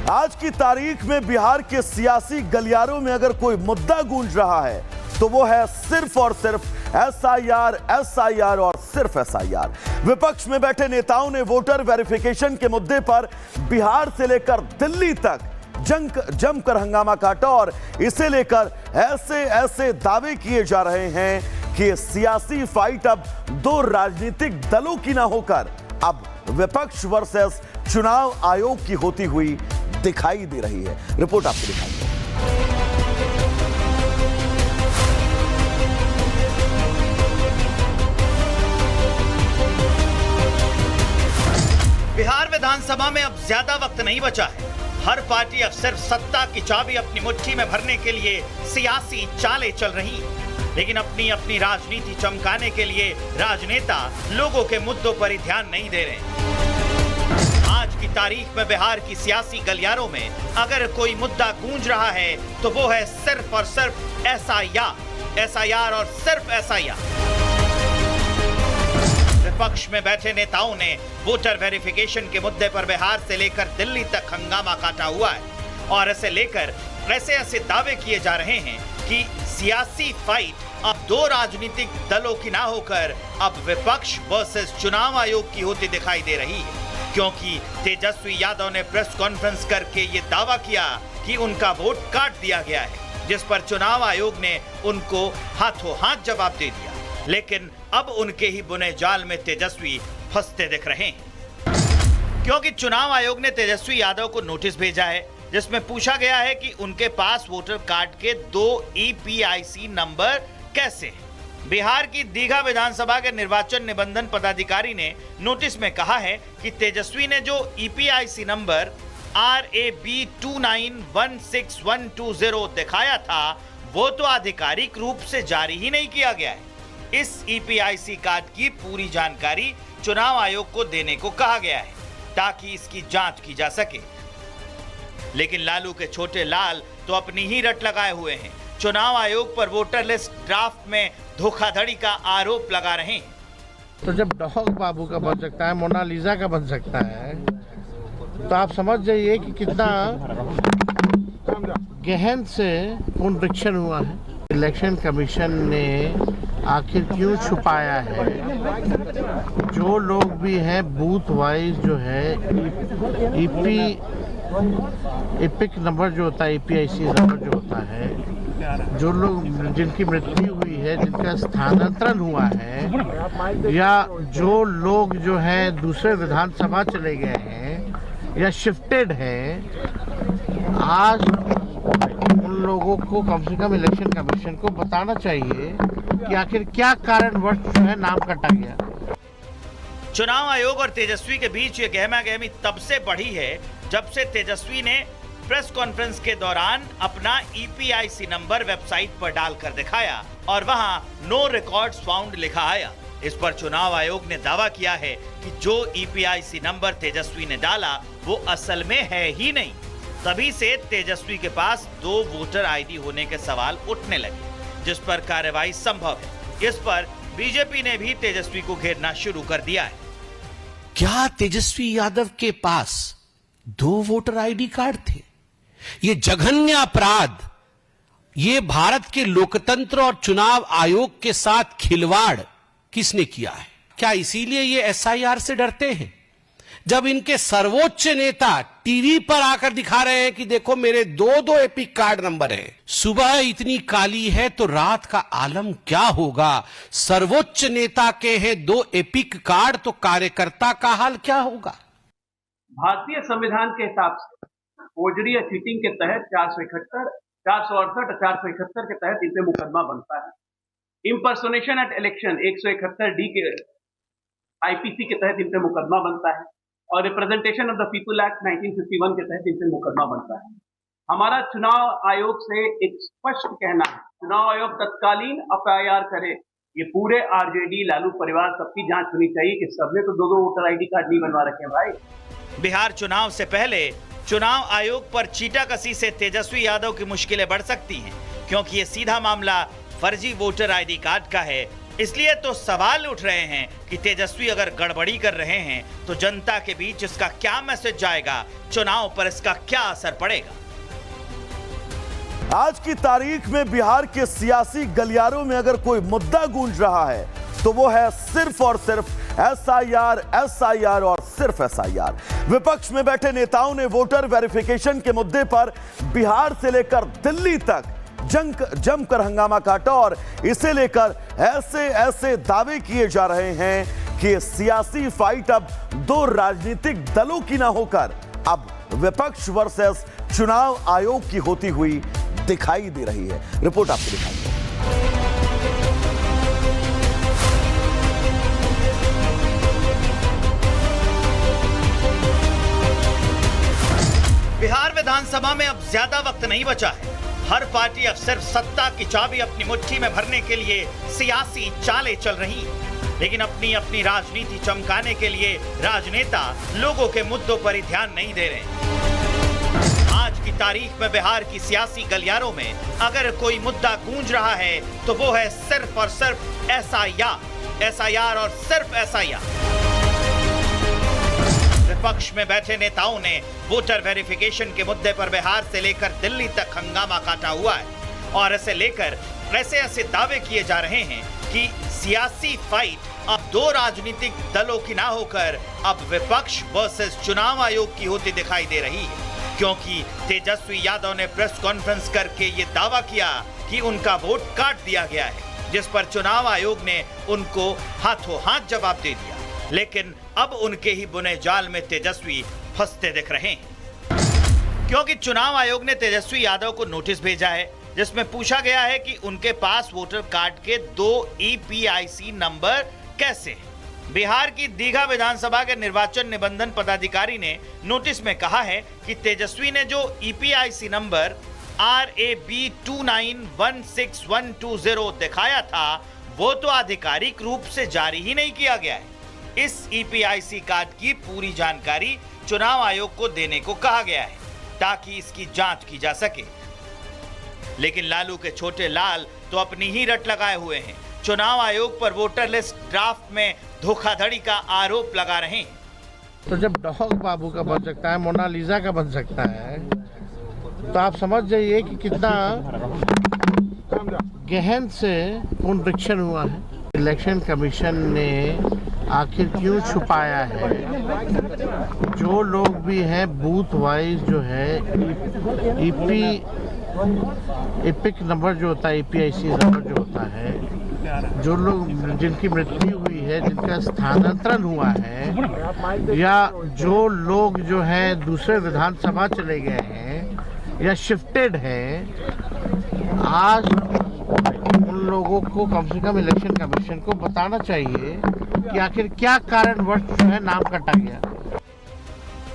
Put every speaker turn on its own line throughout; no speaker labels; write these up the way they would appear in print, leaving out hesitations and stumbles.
आज की तारीख में बिहार के सियासी गलियारों में अगर कोई मुद्दा गूंज रहा है तो वो है सिर्फ और सिर्फ एसआईआर और सिर्फ एसआईआर। विपक्ष में बैठे नेताओं ने वोटर वेरिफिकेशन के मुद्दे पर बिहार से लेकर दिल्ली तक जमकर हंगामा काटा और इसे लेकर ऐसे ऐसे दावे किए जा रहे हैं कि सियासी फाइट अब दो राजनीतिक दलों की ना होकर अब विपक्ष वर्सेस चुनाव आयोग की होती हुई दिखाई दे रही है। रिपोर्ट आपको दिखाएंगे।
बिहार विधानसभा में अब ज्यादा वक्त नहीं बचा है। हर पार्टी अब सिर्फ सत्ता की चाबी अपनी मुट्ठी में भरने के लिए सियासी चालें चल रही है, लेकिन अपनी अपनी राजनीति चमकाने के लिए राजनेता लोगों के मुद्दों पर ही ध्यान नहीं दे रहे। आज की तारीख में बिहार की सियासी गलियारों में अगर कोई मुद्दा गूंज रहा है तो वो है सिर्फ और सिर्फ एसआईआर और सिर्फ एसआईआर। विपक्ष में बैठे नेताओं ने वोटर वेरिफिकेशन के मुद्दे पर बिहार से लेकर दिल्ली तक हंगामा काटा हुआ है और इसे लेकर ऐसे ऐसे दावे किए जा रहे हैं कि सियासी फाइट अब दो राजनीतिक दलों की ना होकर अब विपक्ष वर्सेस चुनाव आयोग की होती दिखाई दे रही है, क्योंकि तेजस्वी यादव ने प्रेस कॉन्फ्रेंस करके ये दावा किया कि उनका वोट काट दिया गया है, जिस पर चुनाव आयोग ने उनको हाथों हाथ जवाब दे दिया। लेकिन अब उनके ही बुने जाल में तेजस्वी फंसते दिख रहे हैं, क्योंकि चुनाव आयोग ने तेजस्वी यादव को नोटिस भेजा है जिसमें पूछा गया है कि उनके पास वोटर कार्ड के 2 ईपीआईसी नंबर कैसे हैं। बिहार की दीघा विधानसभा के निर्वाचन निबंधन पदाधिकारी ने नोटिस में कहा है कि तेजस्वी ने जो ईपीआईसी नंबर RAB 29161120 दिखाया था वो तो आधिकारिक रूप से जारी ही नहीं किया गया है। इस ईपीआईसी कार्ड की पूरी जानकारी चुनाव आयोग को देने को कहा गया है ताकि इसकी जांच की जा सके, लेकिन लालू के छोटे लाल तो अपनी ही रट लगाए हुए हैं। चुनाव आयोग पर वोटर लिस्ट ड्राफ्ट में धोखाधड़ी का आरोप लगा रहे हैं।
तो जब डॉग बाबू का बन सकता है, मोनालिसा का बन सकता है, तो आप समझ जाइए कि कितना गहन से पुनरीक्षण हुआ है। इलेक्शन कमीशन ने आखिर क्यों छुपाया है? जो लोग भी हैं बूथ वाइज जो है एपिक नंबर जो होता है, ईपीआईसी नंबर जो होता है, जो लोग जिनकी मृत्यु हुई है, जिनका स्थानांतरण हुआ है, या जो लोग जो है दूसरे विधानसभा चले गए हैं या शिफ्टेड हैं, आज उन लोगों को कम से कम इलेक्शन कमीशन को बताना चाहिए कि आखिर क्या कारणवश जो है नाम कटा गया।
चुनाव आयोग और तेजस्वी के बीच ये गहमा गहमी तब से बढ़ी है जब से तेजस्वी ने प्रेस कॉन्फ्रेंस के दौरान अपना ईपीआईसी नंबर वेबसाइट पर डालकर दिखाया और वहां नो रिकॉर्ड्स फाउंड लिखा आया। इस पर चुनाव आयोग ने दावा किया है कि जो ईपीआईसी नंबर तेजस्वी ने डाला वो असल में है ही नहीं। तभी से तेजस्वी के पास 2 वोटर आईडी होने के सवाल उठने लगे, जिस पर कार्रवाई संभव है। इस पर बीजेपी ने भी तेजस्वी को घेरना शुरू कर दिया है।
क्या तेजस्वी यादव के पास 2 वोटर आईडी कार्ड थे? ये जघन्य अपराध, ये भारत के लोकतंत्र और चुनाव आयोग के साथ खिलवाड़ किसने किया है? क्या इसीलिए ये एसआईआर से डरते हैं? जब इनके सर्वोच्च नेता टीवी पर आकर दिखा रहे हैं कि देखो मेरे 2 एपिक कार्ड नंबर है, सुबह इतनी काली है तो रात का आलम क्या होगा? सर्वोच्च नेता के हैं 2 एपिक कार्ड तो कार्यकर्ता का हाल क्या होगा?
भारतीय संविधान के हिसाब से फोर्जरी या चीटिंग के तहत 471, 468 और 471 के तहत इन पे मुकदमा बनता है। इम्पर्सोनेशन एट इलेक्शन 171D के आईपीसी के तहत इन पे मुकदमा बनता है और representation of the people act 1951 के तहत इन पे मुकदमा बनता है। हमारा चुनाव आयोग से एक स्पष्ट कहना है, चुनाव आयोग तत्कालीन एफआईआर करे। ये पूरे आरजेडी लालू परिवार सबकी जांच होनी चाहिए कि सबने तो 2 वोटर आईडी कार्ड नहीं बनवा रखे भाई।
बिहार चुनाव से पहले चुनाव आयोग पर चीटाकसी से तेजस्वी यादव की मुश्किलें बढ़ सकती हैं, क्योंकि ये सीधा मामला फर्जी वोटर आईडी कार्ड का है इसलिए तो सवाल उठ रहे हैं कि तेजस्वी अगर गड़बड़ी कर रहे हैं तो जनता के बीच इसका क्या मैसेज जाएगा, चुनाव पर इसका क्या असर पड़ेगा।
आज की तारीख में बिहार के सियासी गलियारों में अगर कोई मुद्दा गूंज रहा है तो वो है सिर्फ और सिर्फ एसआईआर, एसआईआर और सिर्फ एसआईआर। विपक्ष में बैठे नेताओं ने वोटर वेरिफिकेशन के मुद्दे पर बिहार से लेकर दिल्ली तक जमकर हंगामा काटा और इसे लेकर ऐसे ऐसे दावे किए जा रहे हैं कि सियासी फाइट अब दो राजनीतिक दलों की ना होकर अब विपक्ष वर्सेस चुनाव आयोग की होती हुई दिखाई दे रही है। रिपोर्ट आपको दिखाएंगे।
बिहार विधानसभा में अब ज्यादा वक्त नहीं बचा है। हर पार्टी अब सिर्फ सत्ता की चाबी अपनी मुट्ठी में भरने के लिए सियासी चालें चल रही है, लेकिन अपनी अपनी राजनीति चमकाने के लिए राजनेता लोगों के मुद्दों पर ही ध्यान नहीं दे रहे। आज की तारीख में बिहार की सियासी गलियारों में अगर कोई मुद्दा गूंज रहा है तो वो है सिर्फ और सिर्फ एसआईआर और सिर्फ एसआईआर। विपक्ष में बैठे नेताओं ने वोटर वेरिफिकेशन के मुद्दे पर बिहार से लेकर दिल्ली तक हंगामा काटा हुआ है और इसे लेकर ऐसे ऐसे दावे किए जा रहे हैं कि सियासी फाइट अब दो राजनीतिक दलों की ना होकर अब विपक्ष वर्सेस चुनाव आयोग की होती दिखाई दे रही है, क्योंकि तेजस्वी यादव ने प्रेस कॉन्फ्रेंस करके ये दावा किया कि उनका वोट काट दिया गया है, जिस पर चुनाव आयोग ने उनको हाथों हाथ जवाब दे दिया। लेकिन अब उनके ही बुने जाल में तेजस्वी फंसते दिख रहे हैं, क्योंकि चुनाव आयोग ने तेजस्वी यादव को नोटिस भेजा है जिसमें पूछा गया है कि उनके पास वोटर कार्ड के 2 EPIC नंबर कैसे हैं। बिहार की दीघा विधानसभा के निर्वाचन निबंधन पदाधिकारी ने नोटिस में कहा है कि तेजस्वी ने जो EPIC नंबर RAB 2916120 दिखाया था वो तो आधिकारिक रूप से जारी ही नहीं किया गया है। इस EPIC कार्ड की पूरी जानकारी चुनाव आयोग को देने को कहा गया है ताकि इसकी जांच की जा सके, लेकिन लालू के छोटे लाल तो अपनी ही रट लगाए हुए हैं। चुनाव आयोग पर वोटर लिस्ट ड्राफ्ट में धोखाधड़ी का आरोप लगा रहे हैं।
तो जब डॉग बाबू का बन सकता है, मोनालिसा का बन सकता है, तो आप समझ जाइए कि कितना गहन से पुनरीक्षण हुआ है। इलेक्शन कमीशन ने आखिर क्यों छुपाया है? जो लोग भी हैं बूथ वाइज जो है एपिक नंबर जो होता है, EPIC नंबर जो होता है, जो लोग जिनकी मृत्यु हुई है, जिनका स्थानांतरण हुआ है, या जो लोग जो है दूसरे विधानसभा चले गए हैं या शिफ्टेड हैं, आज उन लोगों को कम से कम इलेक्शन कमीशन को बताना चाहिए कि आखिर क्या कारणवश जो है नाम कटा गया।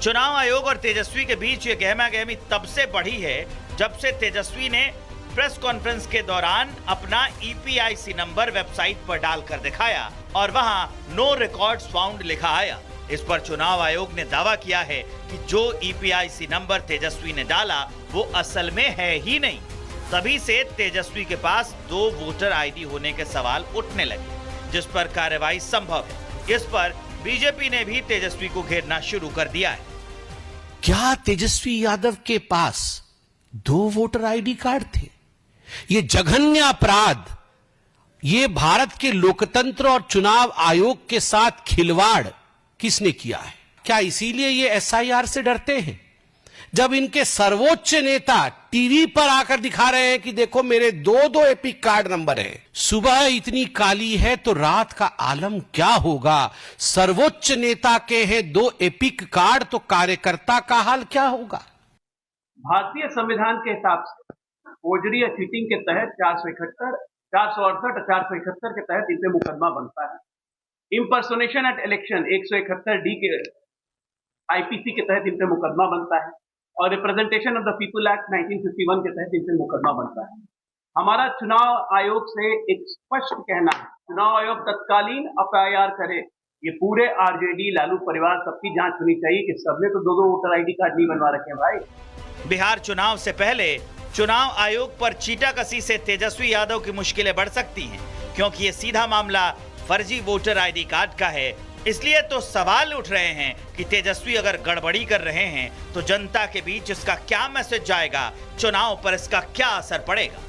चुनाव आयोग और तेजस्वी के बीच ये गहमा गहमी तब से बढ़ी है जब से तेजस्वी ने प्रेस कॉन्फ्रेंस के दौरान अपना EPIC नंबर वेबसाइट पर डालकर दिखाया और वहां नो रिकॉर्ड्स फाउंड लिखा आया। इस पर चुनाव आयोग ने दावा किया है कि जो EPIC नंबर तेजस्वी ने डाला वो असल में है ही नहीं। तभी से तेजस्वी के पास 2 वोटर ID होने के सवाल उठने लगे, जिस पर कार्रवाई संभव है। इस पर बीजेपी ने भी तेजस्वी को घेरना शुरू कर दिया है।
क्या तेजस्वी यादव के पास 2 वोटर ID कार्ड थे? ये जघन्य अपराध, ये भारत के लोकतंत्र और चुनाव आयोग के साथ खिलवाड़ किसने किया है? क्या इसीलिए ये SIR से डरते हैं? जब इनके सर्वोच्च नेता टीवी पर आकर दिखा रहे हैं कि देखो मेरे 2 एपिक कार्ड नंबर हैं। सुबह इतनी काली है तो रात का आलम क्या होगा? सर्वोच्च नेता के हैं 2 एपिक कार्ड तो कार्यकर्ता का हाल क्या होगा?
भारतीय संविधान के हिसाब से फोर्जरी या चीटिंग के तहत 471, 468 और 471 के तहत इन पे मुकदमा बनता है। इम्पर्सोनेशन एट इलेक्शन 171D के IPC के तहत इन पे मुकदमा बनता है और representation of the people act 1951 के तहत इन पे मुकदमा बनता है। हमारा चुनाव आयोग से एक स्पष्ट कहना है, चुनाव आयोग तत्कालीन FIR करे, ये पूरे RJD लालू परिवार सबकी जांच होनी चाहिए कि सबने तो 2 वोटर ID कार्ड नहीं बनवा रखे भाई।
बिहार चुनाव से पहले चुनाव आयोग पर चीटाकसी से तेजस्वी यादव की मुश्किलें बढ़ सकती हैं, क्योंकि ये सीधा मामला फर्जी वोटर आईडी कार्ड का है। इसलिए तो सवाल उठ रहे हैं कि तेजस्वी अगर गड़बड़ी कर रहे हैं तो जनता के बीच इसका क्या मैसेज जाएगा, चुनाव पर इसका क्या असर पड़ेगा।